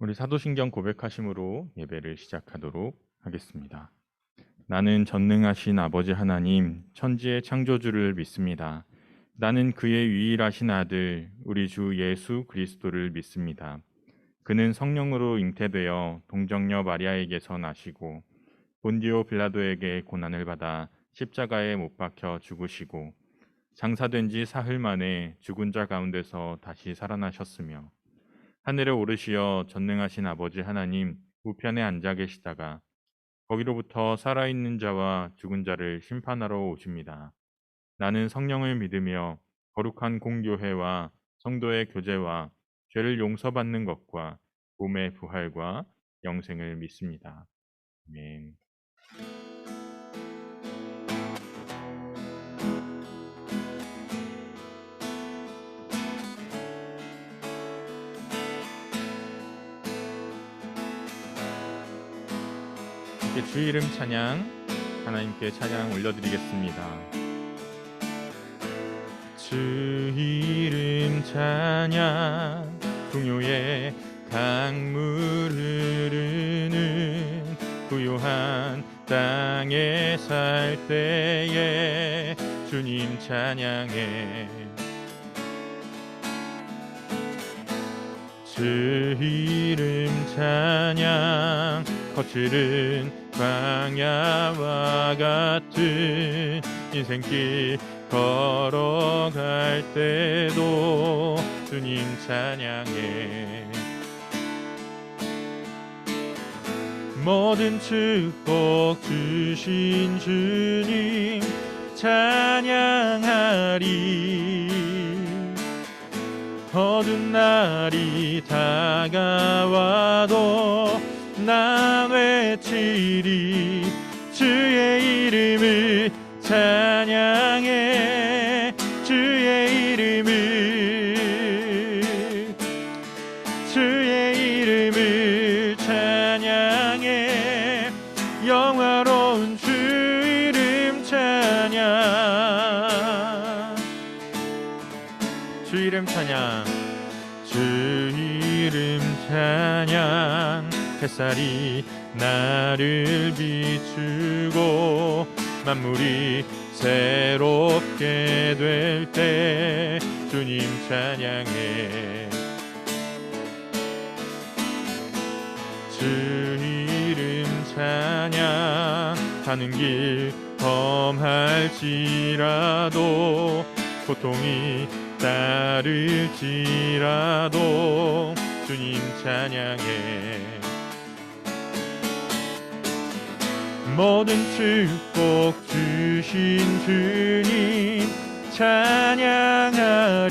우리 사도신경 고백하심으로 예배를 시작하도록 하겠습니다. 나는 전능하신 아버지 하나님, 천지의 창조주를 믿습니다. 나는 그의 유일하신 아들, 우리 주 예수 그리스도를 믿습니다. 그는 성령으로 잉태되어 동정녀 마리아에게서 나시고 본디오 빌라도에게 고난을 받아 십자가에 못 박혀 죽으시고 장사된 지 사흘 만에 죽은 자 가운데서 다시 살아나셨으며 하늘에 오르시어 전능하신 아버지 하나님 우편에 앉아 계시다가 거기로부터 살아있는 자와 죽은 자를 심판하러 오십니다. 나는 성령을 믿으며 거룩한 공교회와 성도의 교제와 죄를 용서받는 것과 몸의 부활과 영생을 믿습니다. 아멘. 이렇게 주 이름 찬양 하나님께 찬양 올려드리겠습니다. 주 이름 찬양 풍요의 강물 흐르는 부요한 땅에 살 때에 주님 찬양해 주 이름 찬양 거칠은 광야와 같은 인생길 걸어갈 때도 주님 찬양해 모든 축복 주신 주님 찬양하리 어두운 날이 다가와도 나 외치리 주의 이름을 찬양해 주의 이름을 찬양해 영화로운 주 이름 찬양 주 이름 찬양 주 이름 찬양 햇살이 나를 비추고 만물이 새롭게 될 때 주님 찬양해 주 이름 찬양 가는 길 험할지라도 고통이 따를지라도 주님 찬양해 모든 축복 주신 주님 찬양하리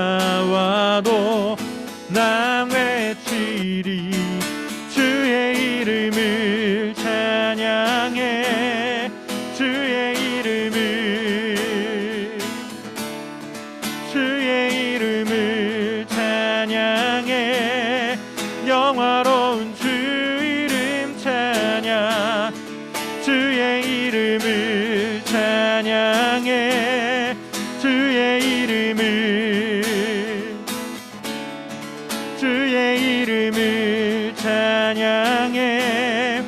다가와도 나 외치리 주의 이름을 찬양해 주의 이름을 찬양해 영화로운 주 이름 찬양 주의 이름을 찬양해 주의 이름을 찬양해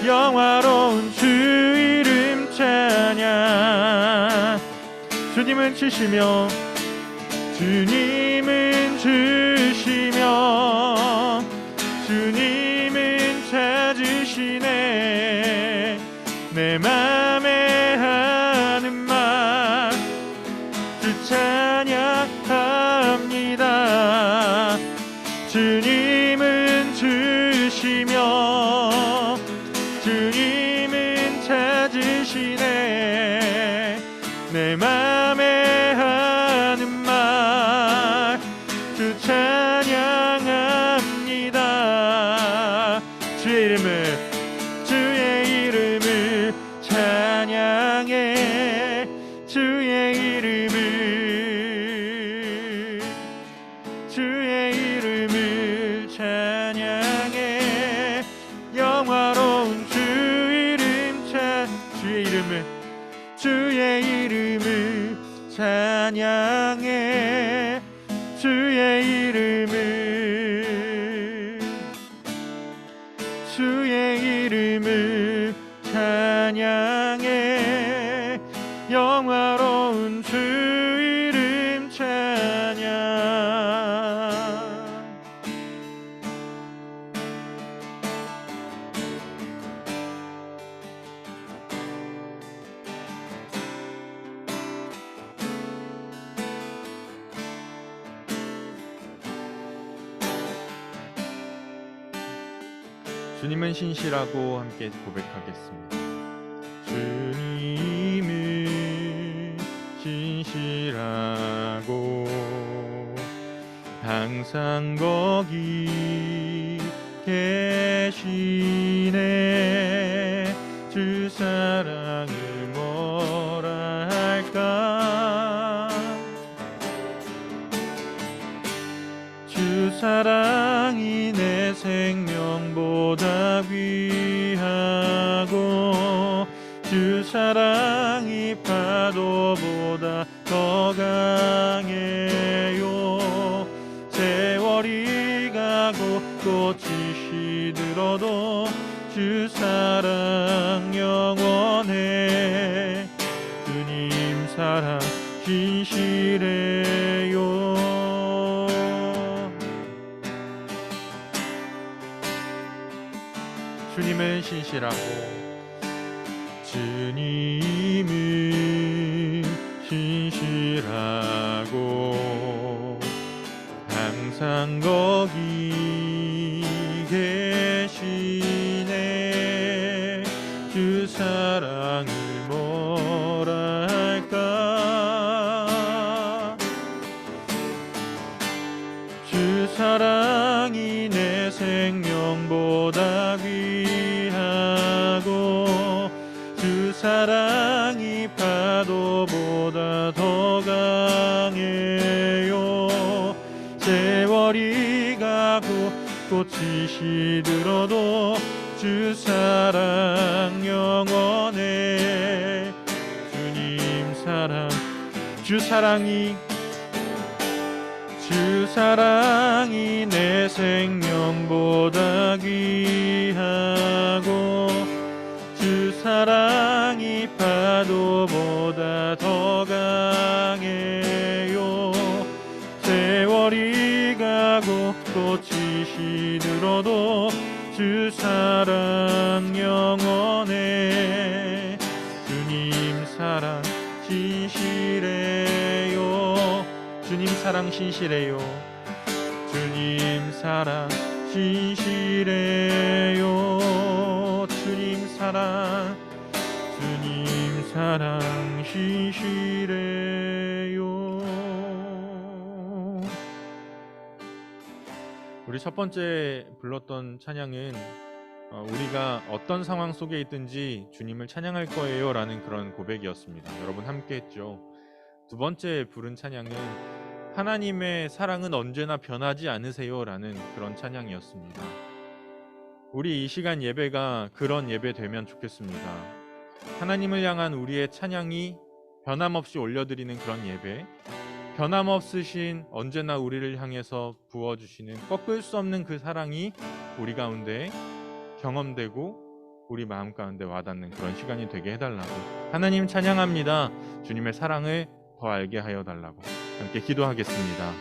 영화로운 주 이름 찬양 주님은 주시며 주님은 찾으시네 내 맘에 하는 말 주 찬양합니다 주님은 주시며 주님은 찾으시네 내 맘에 하는 말 주 찬양합니다 주의 이름을 찬양해 주의 이름을 찬양해 영화로운 주의 이름을 찬양해 주의 이름을 찬양해 영화로운 주 이름 찬양. 주님은 신실하고 함께 고백하겠습니다. 주님은 신실하고 항상 거기 계시네. 주 사랑을 뭐라 할까. 주 사랑이 내 생명보다 귀하고 주 사랑이 파도보다 더 강해요. 세월이 가고 꽃이 시들어도 주 사랑 영원해. 주님 사랑 진실해요. 주님은 신실하고 주님은 신실하고 항상 거기 계시네. 주 사랑을 뭐라 할까. 주 사랑이 내 생명보다 귀하고 주 사랑이 파도보다 더 강해요. 세월이 가고 꽃이 시들어도 주 사랑 영원해. 주님 사랑 주 사랑이 내 생명보다 귀하고 주 사랑이 파도보다 더 강해요. 세월이 가고 꽃이 시들어도 주 사랑 영원해. 주님 사랑 진실해요. 주님 사랑 신실해요. 주님 사랑 진실해요. 주님 사랑 신실해요. 우리 첫 번째 불렀던 찬양은 우리가 어떤 상황 속에 있든지 주님을 찬양할 거예요 라는 그런 고백이었습니다. 여러분 함께 했죠. 두 번째 부른 찬양은 하나님의 사랑은 언제나 변하지 않으세요 라는 그런 찬양이었습니다. 우리 이 시간 예배가 그런 예배 되면 좋겠습니다. 하나님을 향한 우리의 찬양이 변함없이 올려드리는 그런 예배, 변함없으신 언제나 우리를 향해서 부어주시는 꺾을 수 없는 그 사랑이 우리 가운데 경험되고 우리 마음 가운데 와닿는 그런 시간이 되게 해달라고, 하나님 찬양합니다. 주님의 사랑을 더 알게 하여 달라고 함께 기도하겠습니다.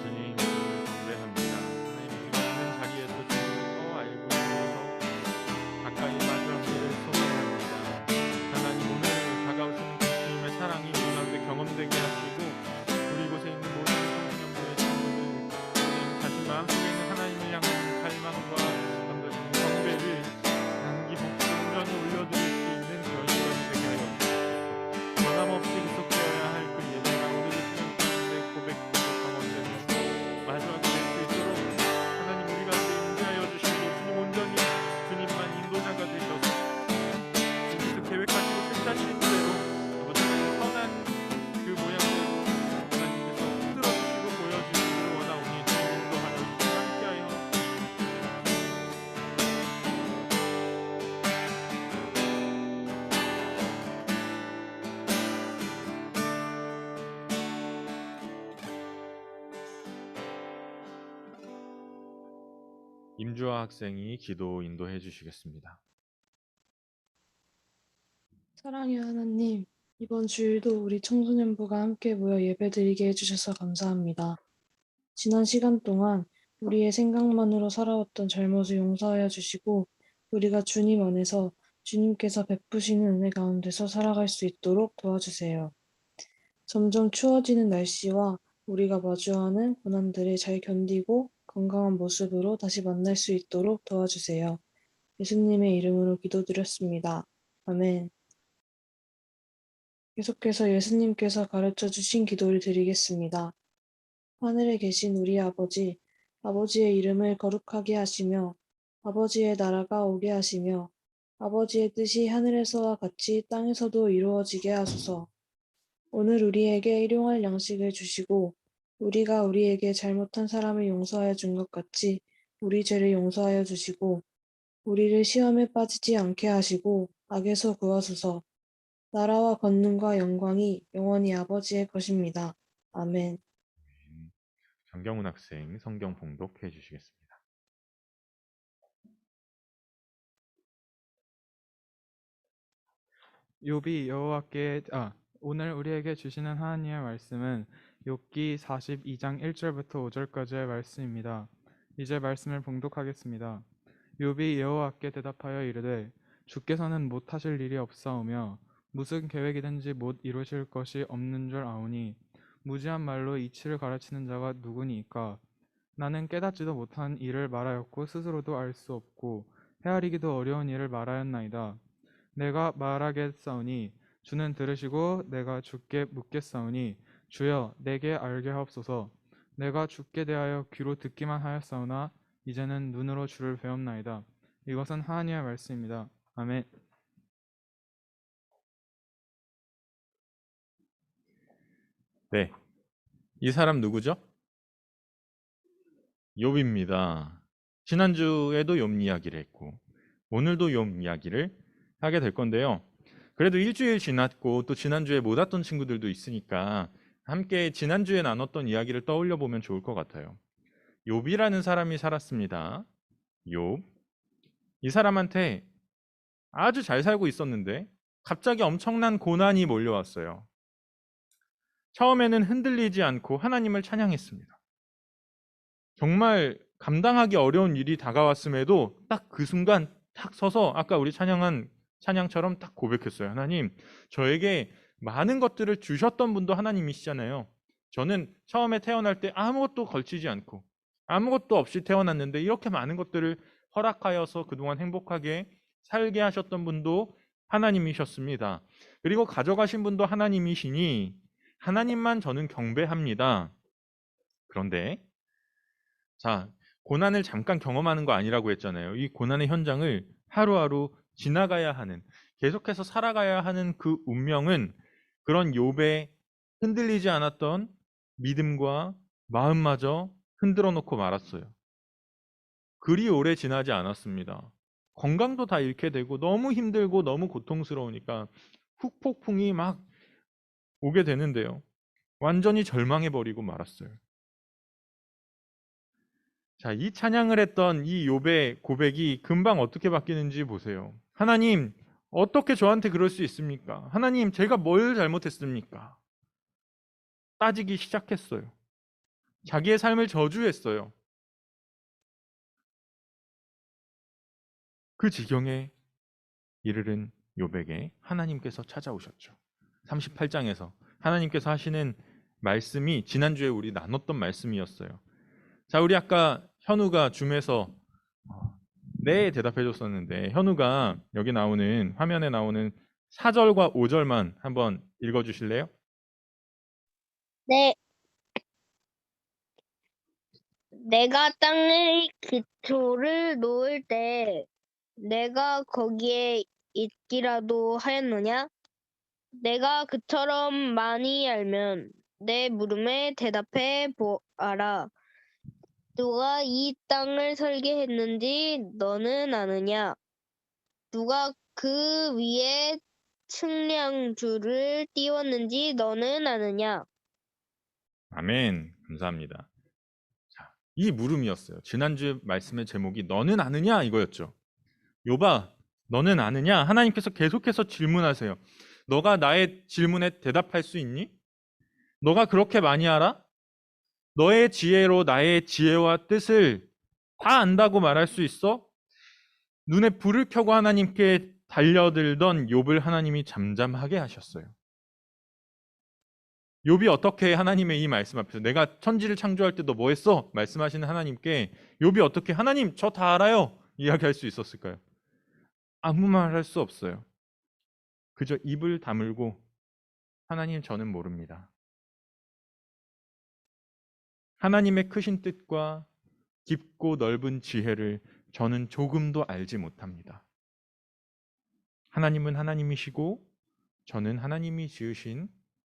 주님 경배합니다. 하나님 있는 자리에서 주님을 더 알고 싶어서 가까이 마주하기를 소원합니다. 하나님 오늘 다가오시는 주님의 사랑이 우리 가운데 경험되게 하시고 우리 이곳에 있는 모든 성도님들의 친구들 자신 마음속에 있는 하나님을 향한 갈망과 감사드리는 경배를 단기복수 온전히 올려드릴 수 있는 그런 시간이 되게 하여 주옵소서. 변함없이 계속되어야 할 그 예배가 오늘 이 시간 가운데 고백되고 강원되는 마지막에 될 수 있도록 하나님 우리 가운데 인도하여 주시고 주님 온전히 주님만 인도자가 되셔서 주님께서 계획하시고 뜻하시는 대로 아버지 선한 그 모양대로 하나님께서 흔들어 주시고 보여주시기를 원하오니 주님 인도하여 주시고 함께하여 임주아 학생이 기도 인도해 주시겠습니다. 사랑의 하나님, 이번 주일도 우리 청소년부가 함께 모여 예배드리게 해주셔서 감사합니다. 지난 시간 동안 우리의 생각만으로 살아왔던 잘못을 용서하여 주시고, 우리가 주님 안에서 주님께서 베푸시는 은혜 가운데서 살아갈 수 있도록 도와주세요. 점점 추워지는 날씨와 우리가 마주하는 고난들을 잘 견디고 건강한 모습으로 다시 만날 수 있도록 도와주세요. 예수님의 이름으로 기도드렸습니다. 아멘. 계속해서 예수님께서 가르쳐 주신 기도를 드리겠습니다. 하늘에 계신 우리 아버지, 아버지의 이름을 거룩하게 하시며, 아버지의 나라가 오게 하시며, 아버지의 뜻이 하늘에서와 같이 땅에서도 이루어지게 하소서. 오늘 우리에게 일용할 양식을 주시고, 우리가 우리에게 잘못한 사람을 용서하여 준 것 같이 우리 죄를 용서하여 주시고, 우리를 시험에 빠지지 않게 하시고, 악에서 구하소서. 나라와 권능과 영광이 영원히 아버지의 것입니다. 아멘. 정경훈 학생 성경 봉독해 주시겠습니다. 욥이 여호와께 오늘 우리에게 주시는 하나님의 말씀은 욥기 42장 1절부터 5절까지의 말씀입니다. 이제 말씀을 봉독하겠습니다. 욥이 여호와께 대답하여 이르되 주께서는 못하실 일이 없사오며 무슨 계획이든지 못 이루실 것이 없는 줄 아오니 무지한 말로 이치를 가르치는 자가 누구니이까. 나는 깨닫지도 못한 일을 말하였고 스스로도 알 수 없고 헤아리기도 어려운 일을 말하였나이다. 내가 말하겠사오니 주는 들으시고 내가 주께 묻겠사오니 주여 내게 알게 하옵소서. 내가 주께 대하여 귀로 듣기만 하였사오나 이제는 눈으로 주를 배웠나이다. 이것은 하나님의 말씀입니다. 아멘. 네, 이 사람 누구죠? 욥입니다. 지난주에도 욥 이야기를 했고 오늘도 욥 이야기를 하게 될 건데요. 그래도 일주일 지났고 또 지난주에 못 왔던 친구들도 있으니까 함께 지난주에 나눴던 이야기를 떠올려 보면 좋을 것 같아요. 욥이라는 사람이 살았습니다. 욥. 이 사람한테 아주 잘 살고 있었는데 갑자기 엄청난 고난이 몰려왔어요. 처음에는 흔들리지 않고 하나님을 찬양했습니다. 정말 감당하기 어려운 일이 다가왔음에도 딱 그 순간 딱 서서 아까 우리 찬양한 찬양처럼 딱 고백했어요. 하나님, 저에게 많은 것들을 주셨던 분도 하나님이시잖아요. 저는 처음에 태어날 때 아무것도 걸치지 않고 아무것도 없이 태어났는데 이렇게 많은 것들을 허락하여서 그동안 행복하게 살게 하셨던 분도 하나님이셨습니다. 그리고 가져가신 분도 하나님이시니 하나님만 저는 경배합니다. 그런데 자, 고난을 잠깐 경험하는 거 아니라고 했잖아요. 이 고난의 현장을 하루하루 지나가야 하는, 계속해서 살아가야 하는 그 운명은 그런 욥의 흔들리지 않았던 믿음과 마음마저 흔들어 놓고 말았어요. 그리 오래 지나지 않았습니다. 건강도 다 잃게 되고 너무 힘들고 너무 고통스러우니까 후폭풍이 막 오게 되는데요. 완전히 절망해 버리고 말았어요. 자, 이 찬양을 했던 이 욥의 고백이 금방 어떻게 바뀌는지 보세요. 하나님, 어떻게 저한테 그럴 수 있습니까? 하나님, 제가 뭘 잘못했습니까? 따지기 시작했어요. 자기의 삶을 저주했어요. 그 지경에 이르른 욥에게 하나님께서 찾아오셨죠. 38장에서 하나님께서 하시는 말씀이 지난주에 우리 나눴던 말씀이었어요. 자, 우리 아까 현우가 줌에서 네 대답해 줬었는데 현우가 여기 나오는 화면에 나오는 4절과 5절만 한번 읽어 주실래요? 네, 내가 땅의 기초를 놓을 때 내가 거기에 있기라도 하였느냐? 내가 그처럼 많이 알면 내 물음에 대답해 보아라. 누가 이 땅을 설계했는지 너는 아느냐? 누가 그 위에 측량줄을 띄웠는지 너는 아느냐? 아멘. 감사합니다. 자, 이 물음이었어요. 지난주 말씀의 제목이 너는 아느냐 이거였죠. 욥아, 너는 아느냐? 하나님께서 계속해서 질문하세요. 너가 나의 질문에 대답할 수 있니? 너가 그렇게 많이 알아? 너의 지혜로 나의 지혜와 뜻을 다 안다고 말할 수 있어? 눈에 불을 켜고 하나님께 달려들던 욥을 하나님이 잠잠하게 하셨어요. 욥이 어떻게 하나님의 이 말씀 앞에서 내가 천지를 창조할 때 너 뭐 했어? 말씀하시는 하나님께 욥이 어떻게 하나님 저 다 알아요 이야기할 수 있었을까요? 아무 말 할 수 없어요. 그저 입을 다물고 하나님 저는 모릅니다. 하나님의 크신 뜻과 깊고 넓은 지혜를 저는 조금도 알지 못합니다. 하나님은 하나님이시고 저는 하나님이 지으신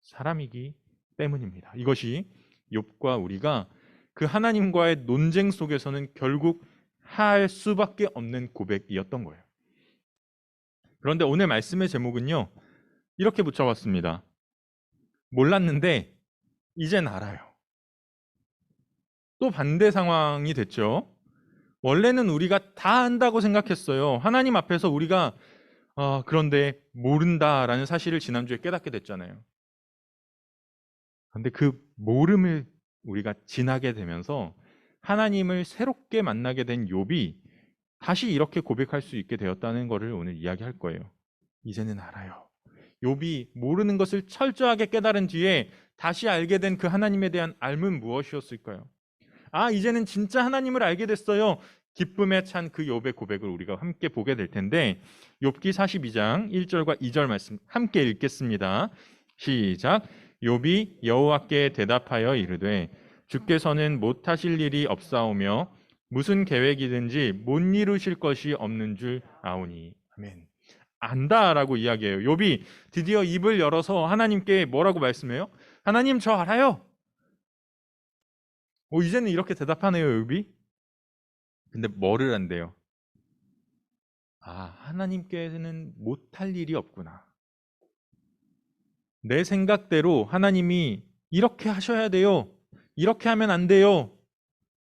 사람이기 때문입니다. 이것이 욥과 우리가 그 하나님과의 논쟁 속에서는 결국 할 수밖에 없는 고백이었던 거예요. 그런데 오늘 말씀의 제목은요. 이렇게 붙여봤습니다. 몰랐는데 이젠 알아요. 또 반대 상황이 됐죠. 원래는 우리가 다 안다고 생각했어요. 하나님 앞에서 우리가 그런데 모른다라는 사실을 지난주에 깨닫게 됐잖아요. 그런데 그 모름을 우리가 지나게 되면서 하나님을 새롭게 만나게 된 욥이 다시 이렇게 고백할 수 있게 되었다는 것을 오늘 이야기할 거예요. 이제는 알아요. 욥이 모르는 것을 철저하게 깨달은 뒤에 다시 알게 된 그 하나님에 대한 알은 무엇이었을까요? 이제는 진짜 하나님을 알게 됐어요. 기쁨에 찬 그 욥의 고백을 우리가 함께 보게 될 텐데 욥기 42장 1절과 2절 말씀 함께 읽겠습니다. 시작. 욥이 여호와께 대답하여 이르되 주께서는 못하실 일이 없사오며 무슨 계획이든지 못 이루실 것이 없는 줄 아오니. 아멘. 안다라고 이야기해요. 욥이 드디어 입을 열어서 하나님께 뭐라고 말씀해요? 하나님 저 알아요. 이제는 이렇게 대답하네요, 욥이. 근데 뭐를 안대요? 하나님께서는 못할 일이 없구나. 내 생각대로 하나님이 이렇게 하셔야 돼요. 이렇게 하면 안 돼요.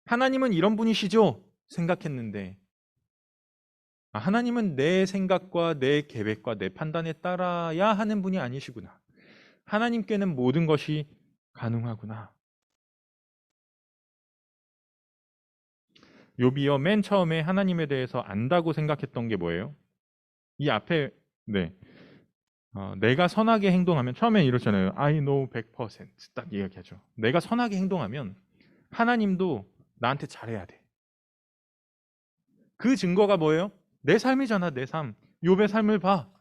하나님은 이런 분이시죠? 생각했는데 하나님은 내 생각과 내 계획과 내 판단에 따라야 하는 분이 아니시구나. 하나님께는 모든 것이 가능하구나. 욥이요 맨 처음에 하나님에 대해서 안다고 생각했던 게 뭐예요? 이 앞에 내가 선하게 행동하면 처음에 이렇잖아요. I know 100%딱 이야기하죠. 내가 선하게 행동하면 하나님도 나한테 잘해야 돼. 그 증거가 뭐예요? 내 삶이잖아. 내 삶. 욥의 삶을 봐.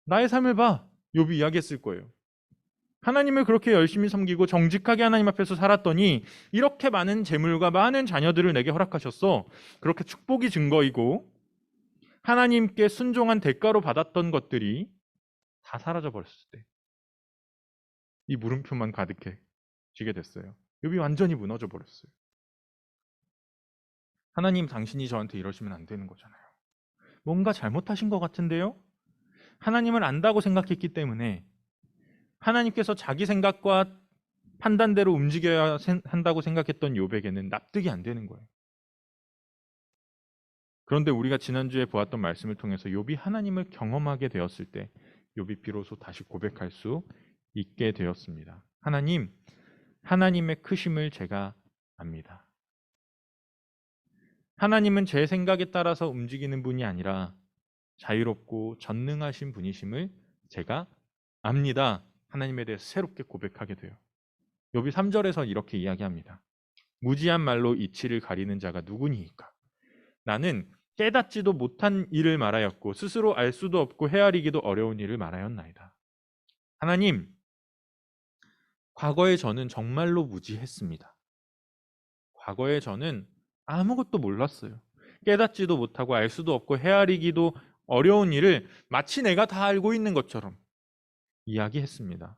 나의 삶을 봐. 욥이 이야기했을 거예요. 하나님을 그렇게 열심히 섬기고 정직하게 하나님 앞에서 살았더니 이렇게 많은 재물과 많은 자녀들을 내게 허락하셨어. 그렇게 축복이 증거이고 하나님께 순종한 대가로 받았던 것들이 다 사라져 버렸을 때 이 물음표만 가득해지게 됐어요. 욥이 완전히 무너져 버렸어요. 하나님 당신이 저한테 이러시면 안 되는 거잖아요. 뭔가 잘못하신 것 같은데요? 하나님을 안다고 생각했기 때문에 하나님께서 자기 생각과 판단대로 움직여야 한다고 생각했던 욥에게는 납득이 안 되는 거예요. 그런데 우리가 지난주에 보았던 말씀을 통해서 욥이 하나님을 경험하게 되었을 때 욥이 비로소 다시 고백할 수 있게 되었습니다. 하나님, 하나님의 크심을 제가 압니다. 하나님은 제 생각에 따라서 움직이는 분이 아니라 자유롭고 전능하신 분이심을 제가 압니다. 하나님에 대해서 새롭게 고백하게 돼요. 욥이 3절에서 이렇게 이야기합니다. 무지한 말로 이치를 가리는 자가 누구니이까? 나는 깨닫지도 못한 일을 말하였고 스스로 알 수도 없고 헤아리기도 어려운 일을 말하였나이다. 하나님, 과거에 저는 정말로 무지했습니다. 과거에 저는 아무것도 몰랐어요. 깨닫지도 못하고 알 수도 없고 헤아리기도 어려운 일을 마치 내가 다 알고 있는 것처럼 이야기했습니다.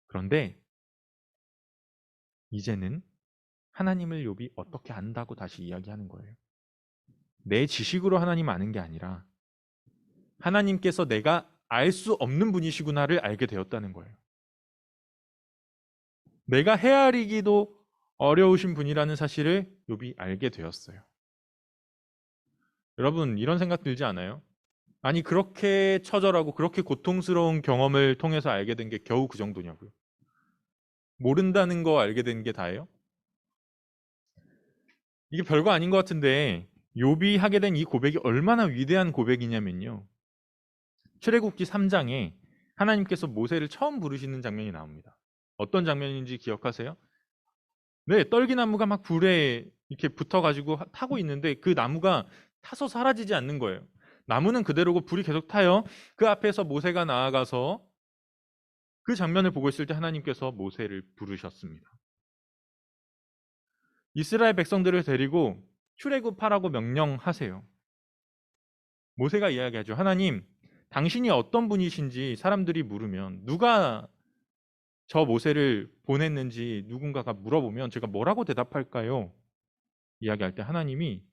그런데 이제는 하나님을 욥이 어떻게 안다고 다시 이야기하는 거예요. 내 지식으로 하나님 아는 게 아니라 하나님께서 내가 알 수 없는 분이시구나를 알게 되었다는 거예요. 내가 헤아리기도 어려우신 분이라는 사실을 욥이 알게 되었어요. 여러분 이런 생각 들지 않아요? 아니 그렇게 처절하고 그렇게 고통스러운 경험을 통해서 알게 된 게 겨우 그 정도냐고요. 모른다는 거 알게 된 게 다예요? 이게 별거 아닌 것 같은데 욥이 하게 된 이 고백이 얼마나 위대한 고백이냐면요. 출애굽기 3장에 하나님께서 모세를 처음 부르시는 장면이 나옵니다. 어떤 장면인지 기억하세요? 네, 떨기나무가 막 불에 이렇게 붙어가지고 타고 있는데 그 나무가 타서 사라지지 않는 거예요. 나무는 그대로고 불이 계속 타요. 그 앞에서 모세가 나아가서 그 장면을 보고 있을 때 하나님께서 모세를 부르셨습니다. 이스라엘 백성들을 데리고 출애굽하라고 명령하세요. 모세가 이야기하죠. 하나님, 당신이 어떤 분이신지 사람들이 물으면 누가 저 모세를 보냈는지 누군가가 물어보면 제가 뭐라고 대답할까요? 이야기할 때 하나님이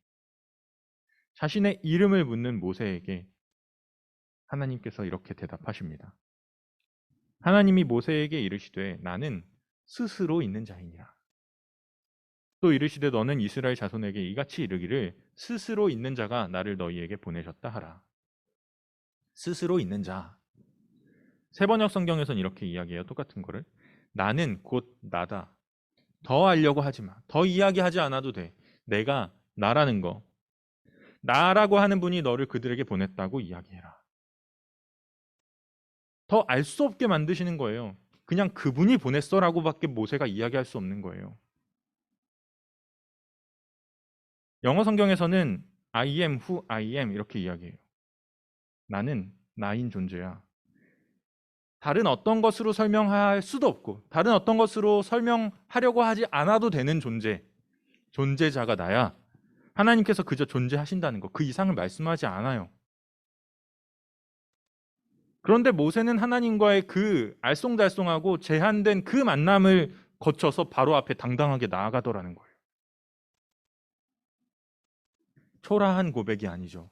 자신의 이름을 묻는 모세에게 하나님께서 이렇게 대답하십니다. 하나님이 모세에게 이르시되 나는 스스로 있는 자이니라. 또 이르시되 너는 이스라엘 자손에게 이같이 이르기를 스스로 있는 자가 나를 너희에게 보내셨다 하라. 스스로 있는 자. 세번역 성경에서는 이렇게 이야기해요. 똑같은 거를. 나는 곧 나다. 더 알려고 하지 마. 더 이야기하지 않아도 돼. 내가 나라는 거. 나라고 하는 분이 너를 그들에게 보냈다고 이야기해라. 더 알 수 없게 만드시는 거예요. 그냥 그분이 보냈어라고밖에 모세가 이야기할 수 없는 거예요. 영어 성경에서는 I am who I am 이렇게 이야기해요. 나는 나인 존재야. 다른 어떤 것으로 설명할 수도 없고 다른 어떤 것으로 설명하려고 하지 않아도 되는 존재. 존재자가 나야. 하나님께서 그저 존재하신다는 것. 그 이상을 말씀하지 않아요. 그런데 모세는 하나님과의 그 알쏭달쏭하고 제한된 그 만남을 거쳐서 바로 앞에 당당하게 나아가더라는 거예요. 초라한 고백이 아니죠.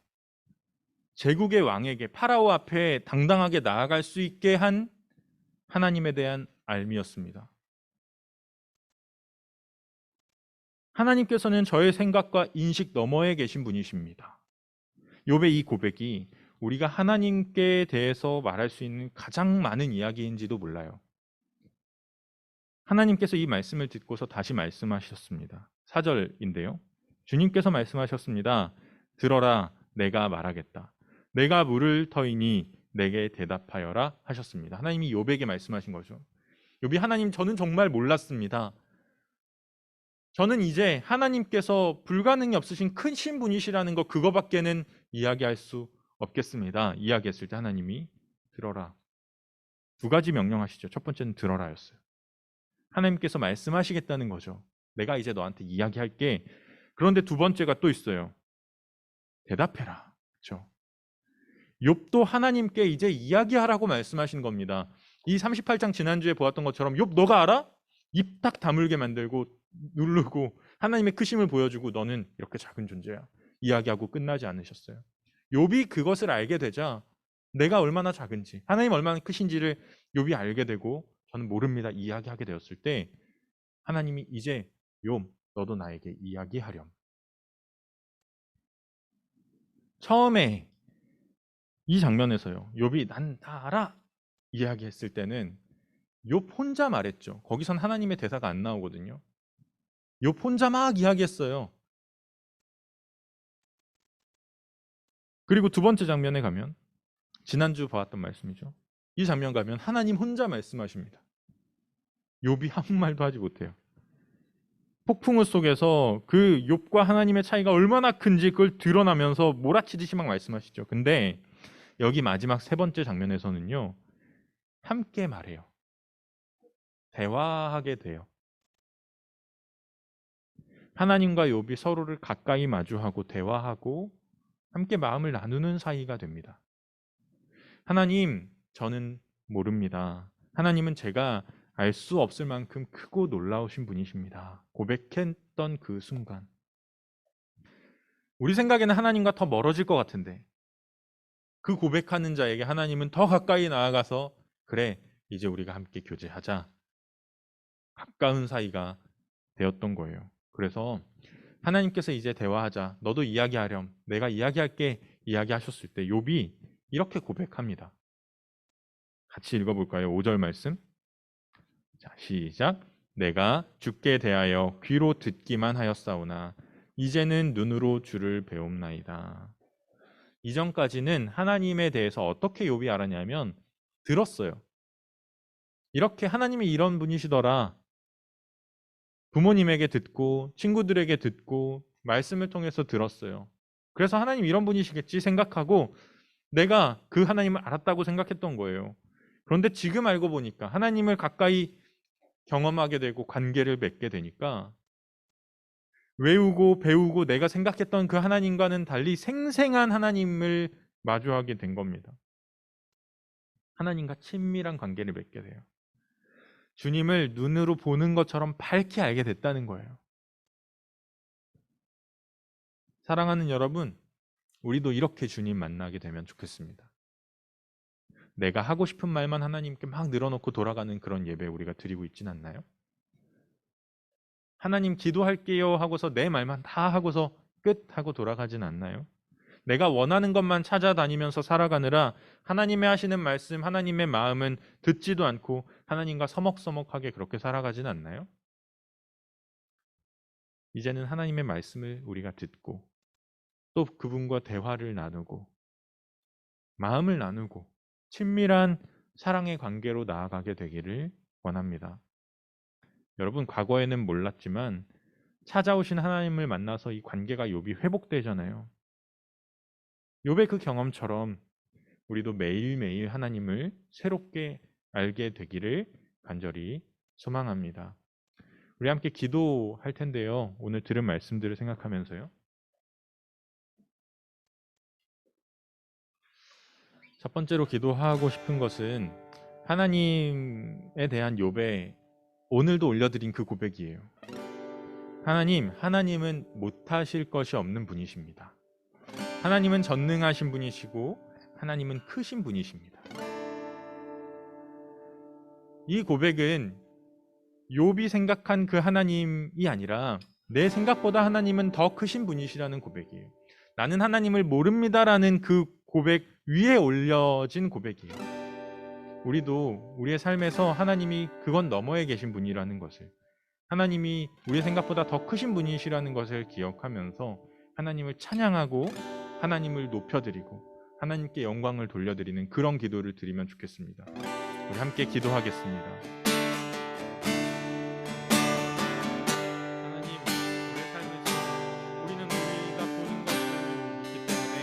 제국의 왕에게 파라오 앞에 당당하게 나아갈 수 있게 한 하나님에 대한 알미였습니다. 하나님께서는 저의 생각과 인식 너머에 계신 분이십니다. 욥의 이 고백이 우리가 하나님께 대해서 말할 수 있는 가장 많은 이야기인지도 몰라요. 하나님께서 이 말씀을 듣고서 다시 말씀하셨습니다. 4절인데요. 주님께서 말씀하셨습니다. 들어라, 내가 말하겠다. 내가 물을 터이니 내게 대답하여라 하셨습니다. 하나님이 욥에게 말씀하신 거죠. 욥이 하나님 저는 정말 몰랐습니다. 저는 이제 하나님께서 불가능이 없으신 큰 신분이시라는 거 그거밖에는 이야기할 수 없겠습니다. 이야기했을 때 하나님이 들어라. 두 가지 명령하시죠. 첫 번째는 들어라였어요. 하나님께서 말씀하시겠다는 거죠. 내가 이제 너한테 이야기할게. 그런데 두 번째가 또 있어요. 대답해라. 그렇죠? 욥도 하나님께 이제 이야기하라고 말씀하신 겁니다. 이 38장 지난주에 보았던 것처럼 욥 너가 알아? 입 딱 다물게 만들고 누르고 하나님의 크심을 보여주고 너는 이렇게 작은 존재야. 이야기하고 끝나지 않으셨어요. 욥이 그것을 알게 되자 내가 얼마나 작은지 하나님 얼마나 크신지를 욥이 알게 되고 저는 모릅니다. 이야기하게 되었을 때 하나님이 이제 욥 너도 나에게 이야기하렴. 처음에 이 장면에서요. 욥이 난 다 알아 이야기했을 때는 욥 혼자 말했죠. 거기선 하나님의 대사가 안 나오거든요. 욥 혼자 막 이야기했어요. 그리고 두 번째 장면에 가면 지난주 보았던 말씀이죠. 이 장면 가면 하나님 혼자 말씀하십니다. 욥이 아무 말도 하지 못해요. 폭풍우 속에서 그 욥과 하나님의 차이가 얼마나 큰지 그걸 드러나면서 몰아치듯이 막 말씀하시죠. 근데 여기 마지막 세 번째 장면에서는요. 함께 말해요. 대화하게 돼요. 하나님과 욥이 서로를 가까이 마주하고 대화하고 함께 마음을 나누는 사이가 됩니다. 하나님, 저는 모릅니다. 하나님은 제가 알 수 없을 만큼 크고 놀라우신 분이십니다. 고백했던 그 순간. 우리 생각에는 하나님과 더 멀어질 것 같은데 그 고백하는 자에게 하나님은 더 가까이 나아가서 그래, 이제 우리가 함께 교제하자. 가까운 사이가 되었던 거예요. 그래서 하나님께서 이제 대화하자. 너도 이야기하렴. 내가 이야기할게. 이야기하셨을 때 욥이 이렇게 고백합니다. 같이 읽어볼까요? 5절 말씀. 자, 시작. 내가 주께 대하여 귀로 듣기만 하였사오나 이제는 눈으로 주를 배움나이다. 이전까지는 하나님에 대해서 어떻게 욥이 알았냐면 들었어요. 이렇게 하나님이 이런 분이시더라. 부모님에게 듣고 친구들에게 듣고 말씀을 통해서 들었어요. 그래서 하나님 이런 분이시겠지 생각하고 내가 그 하나님을 알았다고 생각했던 거예요. 그런데 지금 알고 보니까 하나님을 가까이 경험하게 되고 관계를 맺게 되니까 외우고 배우고 내가 생각했던 그 하나님과는 달리 생생한 하나님을 마주하게 된 겁니다. 하나님과 친밀한 관계를 맺게 돼요. 주님을 눈으로 보는 것처럼 밝게 알게 됐다는 거예요. 사랑하는 여러분, 우리도 이렇게 주님 만나게 되면 좋겠습니다. 내가 하고 싶은 말만 하나님께 막 늘어놓고 돌아가는 그런 예배 우리가 드리고 있진 않나요? 하나님 기도할게요 하고서 내 말만 다 하고서 끝 하고 돌아가진 않나요? 내가 원하는 것만 찾아다니면서 살아가느라 하나님의 하시는 말씀, 하나님의 마음은 듣지도 않고 하나님과 서먹서먹하게 그렇게 살아가진 않나요? 이제는 하나님의 말씀을 우리가 듣고 또 그분과 대화를 나누고 마음을 나누고 친밀한 사랑의 관계로 나아가게 되기를 원합니다. 여러분, 과거에는 몰랐지만 찾아오신 하나님을 만나서 이 관계가 욥이 회복되잖아요. 욥의 그 경험처럼 우리도 매일매일 하나님을 새롭게 알게 되기를 간절히 소망합니다. 우리 함께 기도할 텐데요. 오늘 들은 말씀들을 생각하면서요. 첫 번째로 기도하고 싶은 것은 하나님에 대한 욥의 오늘도 올려드린 그 고백이에요. 하나님은 못하실 것이 없는 분이십니다. 하나님은 전능하신 분이시고 하나님은 크신 분이십니다. 이 고백은 욥이 생각한 그 하나님이 아니라 내 생각보다 하나님은 더 크신 분이시라는 고백이에요. 나는 하나님을 모릅니다라는 그 고백 위에 올려진 고백이에요. 우리도 우리의 삶에서 하나님이 그건 너머에 계신 분이라는 것을, 하나님이 우리의 생각보다 더 크신 분이시라는 것을 기억하면서 하나님을 찬양하고 하나님을 높여드리고 하나님께 영광을 돌려드리는 그런 기도를 드리면 좋겠습니다. 우리 함께 기도하겠습니다. 하나님, 우리의 삶에서 우리는 우리가 보는 것을 믿기 때문에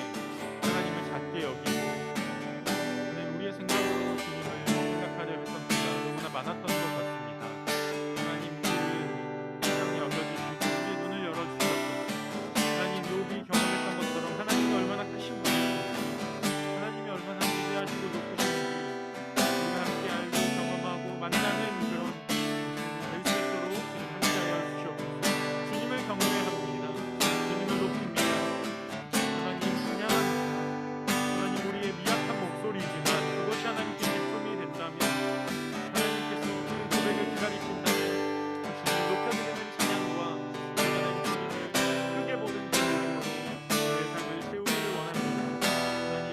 하나님을 작게 여기고 하나님, 우리의 생각으로 주님을 생각하려 했던 때가 너무나 많았던 것 같습니다. 하나님, 그 사랑이 여겨주시고 우리의 눈을 열어주셨고 하나님, 욥이 경험했던 것처럼 하나님이 얼마나 크신 분이시고 하나님이 얼마나 위대하시고 높으신 분이시고 우리가 함께 알고 경험하고 만나는 그런 될 수 있도록 주님 함께하여 주시옵소서. 주님을 경배합니다. 주님을 높입니다. 하나님 찬양합니다. 하나님, 우리의 미약한 목소리이지만 그것이 하나님께 기쁨이 된다면, 하나님께서 그 고백을 기다리신다면 주님 높여드리는 찬양과 하나님 주님을 크게 보는 그 믿음으로 우리의 삶을 세우기를 원합니다. 하나님,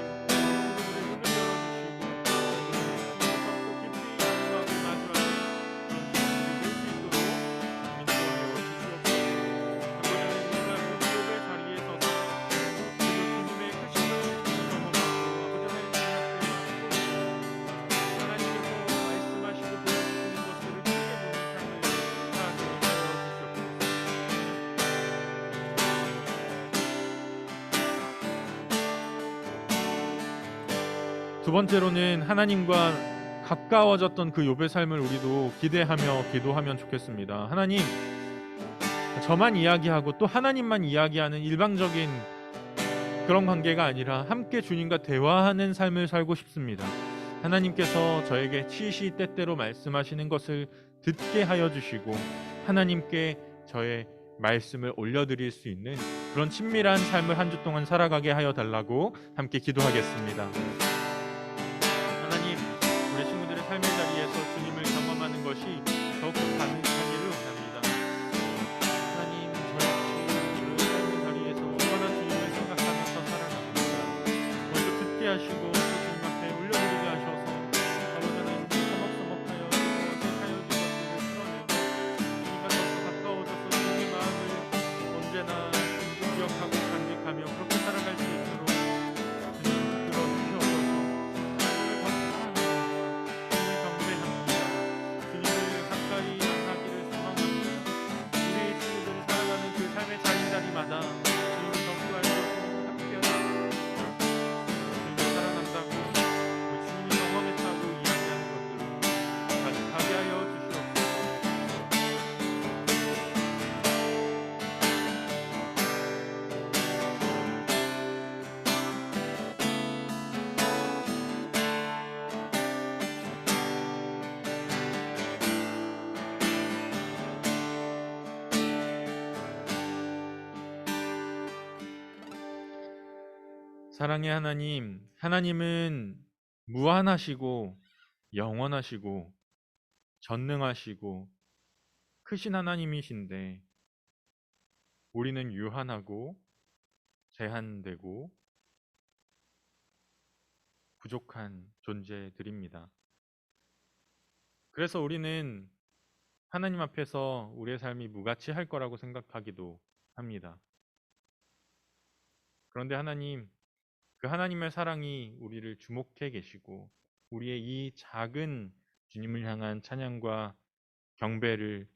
우리의 눈을 열어주시고 주님께서 깊이 기도하고 마주하는 그런 시간이 될 수 있도록 인도하여 주시옵소서. 아버지 하나님, 우리가 그 기도의 자리에 서서 그리고 주님의 크심을 경험하고 아버지 하나님 앞에 하나님께서 말씀하시고 보여주시는 것들을 크게 보는 삶을 살아가게 하여 주시옵소서. 두 번째로는 하나님과 가까워졌던 그 욥의 삶을 우리도 기대하며 기도하면 좋겠습니다. 하나님, 저만 이야기하고 또 하나님만 이야기하는 일방적인 그런 관계가 아니라 함께 주님과 대화하는 삶을 살고 싶습니다. 하나님께서 저에게 시시때때로 말씀하시는 것을 듣게 하여 주시고 하나님께 저의 말씀을 올려드릴 수 있는 그런 친밀한 삶을 한 주 동안 살아가게 하여 달라고 함께 기도하겠습니다. 하나님, 우리 친구들의 삶의 자리에서 주님을 경험하는 것이 더욱 가능하기를 원합니다. 사랑의 하나님, 하나님은 무한하시고 영원하시고 전능하시고 크신 하나님이신데 우리는 유한하고 제한되고 부족한 존재들입니다. 그래서 우리는 하나님 앞에서 우리의 삶이 무가치할 거라고 생각하기도 합니다. 그런데 하나님, 그 하나님의 사랑이 우리를 주목해 계시고 우리의 이 작은 주님을 향한 찬양과 경배를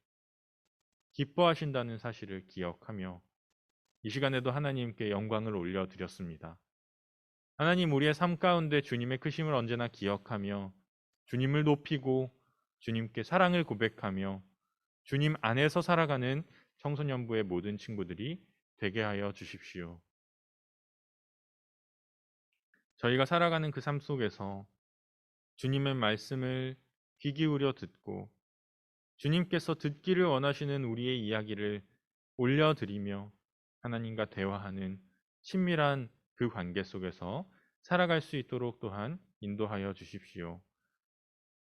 기뻐하신다는 사실을 기억하며 이 시간에도 하나님께 영광을 올려드렸습니다. 하나님, 우리의 삶 가운데 주님의 크심을 언제나 기억하며 주님을 높이고 주님께 사랑을 고백하며 주님 안에서 살아가는 청소년부의 모든 친구들이 되게 하여 주십시오. 저희가 살아가는 그 삶 속에서 주님의 말씀을 귀 기울여 듣고 주님께서 듣기를 원하시는 우리의 이야기를 올려드리며 하나님과 대화하는 친밀한 그 관계 속에서 살아갈 수 있도록 또한 인도하여 주십시오.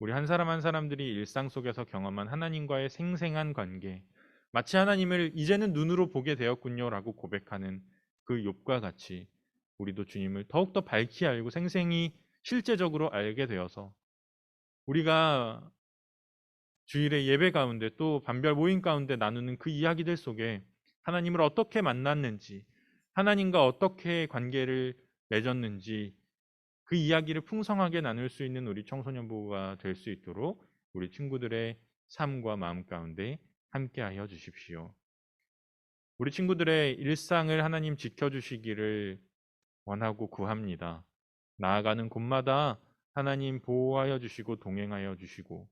우리 한 사람 한 사람들이 일상 속에서 경험한 하나님과의 생생한 관계, 마치 하나님을 이제는 눈으로 보게 되었군요라고 고백하는 그 욥과 같이 우리도 주님을 더욱더 밝히 알고 생생히 실제적으로 알게 되어서 우리가 주일의 예배 가운데 또 반별 모임 가운데 나누는 그 이야기들 속에 하나님을 어떻게 만났는지, 하나님과 어떻게 관계를 맺었는지 그 이야기를 풍성하게 나눌 수 있는 우리 청소년부가 될 수 있도록 우리 친구들의 삶과 마음 가운데 함께하여 주십시오. 우리 친구들의 일상을 하나님 지켜주시기를 원하고 구합니다. 나아가는 곳마다 하나님 보호하여 주시고 동행하여 주시고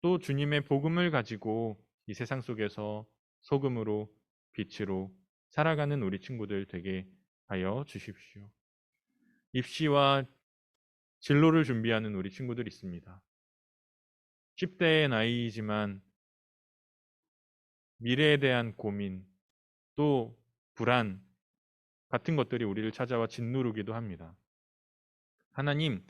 또 주님의 복음을 가지고 이 세상 속에서 소금으로 빛으로 살아가는 우리 친구들 되게 하여 주십시오. 입시와 진로를 준비하는 우리 친구들 있습니다. 10대의 나이이지만 미래에 대한 고민 또 불안 같은 것들이 우리를 찾아와 짓누르기도 합니다. 하나님,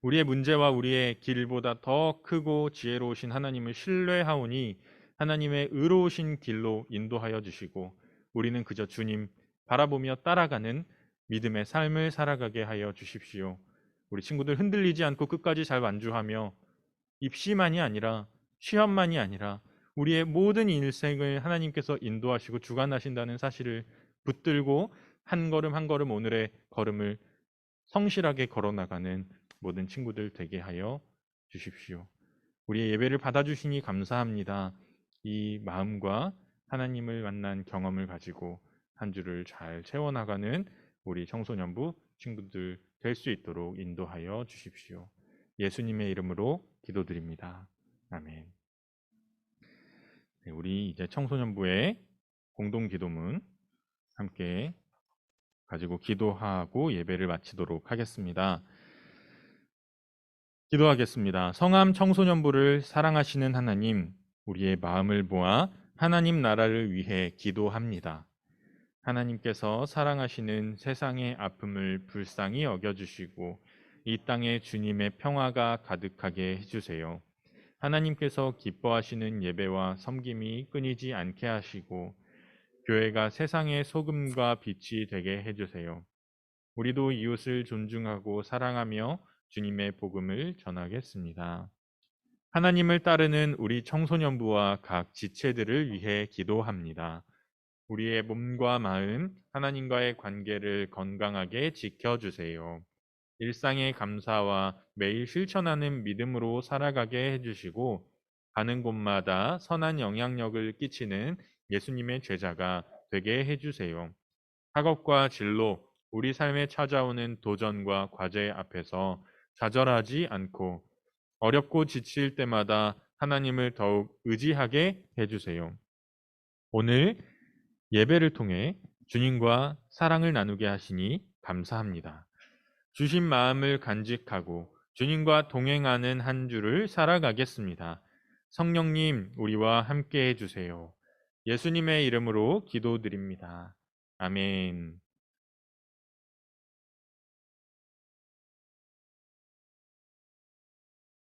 우리의 문제와 우리의 길보다 더 크고 지혜로우신 하나님을 신뢰하오니 하나님의 의로우신 길로 인도하여 주시고 우리는 그저 주님 바라보며 따라가는 믿음의 삶을 살아가게 하여 주십시오. 우리 친구들 흔들리지 않고 끝까지 잘 완주하며 입시만이 아니라 시험만이 아니라 우리의 모든 인생을 하나님께서 인도하시고 주관하신다는 사실을 붙들고 한 걸음 한 걸음 오늘의 걸음을 성실하게 걸어나가는 모든 친구들 되게 하여 주십시오. 우리의 예배를 받아주시니 감사합니다. 이 마음과 하나님을 만난 경험을 가지고 한 주를 잘 채워나가는 우리 청소년부 친구들 될 수 있도록 인도하여 주십시오. 예수님의 이름으로 기도드립니다. 아멘. 네, 우리 이제 청소년부의 공동 기도문 함께 가지고 기도하고 예배를 마치도록 하겠습니다. 기도하겠습니다. 성암 청소년부를 사랑하시는 하나님, 우리의 마음을 모아 하나님 나라를 위해 기도합니다. 하나님께서 사랑하시는 세상의 아픔을 불쌍히 여겨주시고 이 땅에 주님의 평화가 가득하게 해주세요. 하나님께서 기뻐하시는 예배와 섬김이 끊이지 않게 하시고 교회가 세상의 소금과 빛이 되게 해주세요. 우리도 이웃을 존중하고 사랑하며 주님의 복음을 전하겠습니다. 하나님을 따르는 우리 청소년부와 각 지체들을 위해 기도합니다. 우리의 몸과 마음, 하나님과의 관계를 건강하게 지켜주세요. 일상의 감사와 매일 실천하는 믿음으로 살아가게 해주시고 가는 곳마다 선한 영향력을 끼치는 예수님의 제자가 되게 해주세요. 학업과 진로, 우리 삶에 찾아오는 도전과 과제 앞에서 좌절하지 않고 어렵고 지칠 때마다 하나님을 더욱 의지하게 해주세요. 오늘 예배를 통해 주님과 사랑을 나누게 하시니 감사합니다. 주신 마음을 간직하고 주님과 동행하는 한 주를 살아가겠습니다. 성령님, 우리와 함께 해주세요. 예수님의 이름으로 기도드립니다. 아멘.